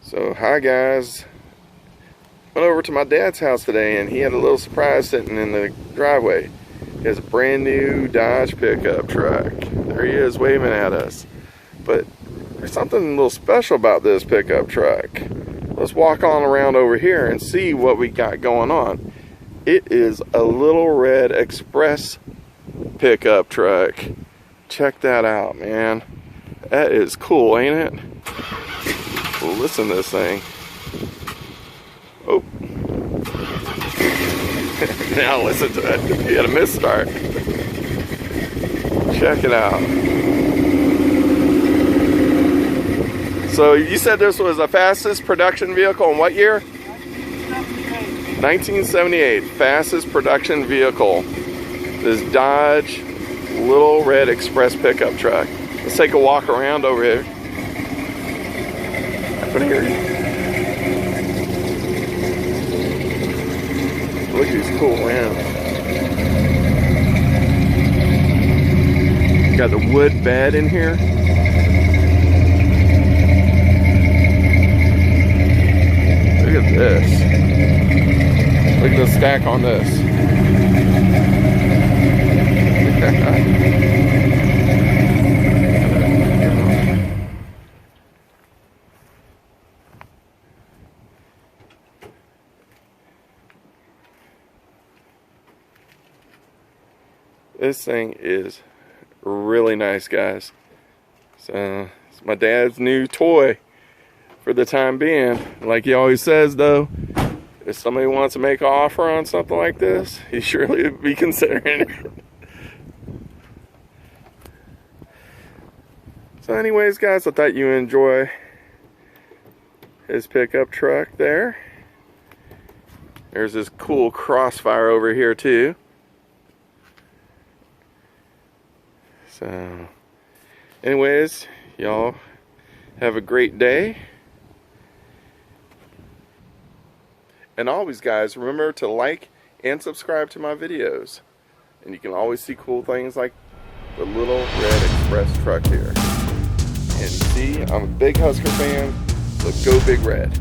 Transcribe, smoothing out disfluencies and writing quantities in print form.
So, hi guys. Went over to my dad's house today and he had a little surprise sitting in the driveway. He has a brand new Dodge pickup truck. There he is waving at us. But there's something a little special about this pickup truck. Let's walk on around over here and see what we got going on. It is a Lil Red Express pickup truck. Check that out, man. That is cool, ain't it? Well, listen to this thing. Oh. Now listen to that. He had a misstart. Check it out. So you said this was the fastest production vehicle in what year? 1978. Fastest production vehicle. This Dodge Lil Red Express pickup truck. Let's take a walk around over here. Up in here. Look at these cool rims. Got the wood bed in here. Look at this. Look at the stack on this. This thing is really nice, guys. So it's my dad's new toy for the time being. Like he always says, though, if somebody wants to make an offer on something like this, he surely would be considering it. So anyways, guys, I thought you enjoy his pickup truck there. There's this cool Crossfire over here too. So anyways, y'all have a great day. And always, guys, remember to like and subscribe to my videos. And you can always see cool things like the Lil Red Express truck here. And see, I'm a big Husker fan, so go Big Red.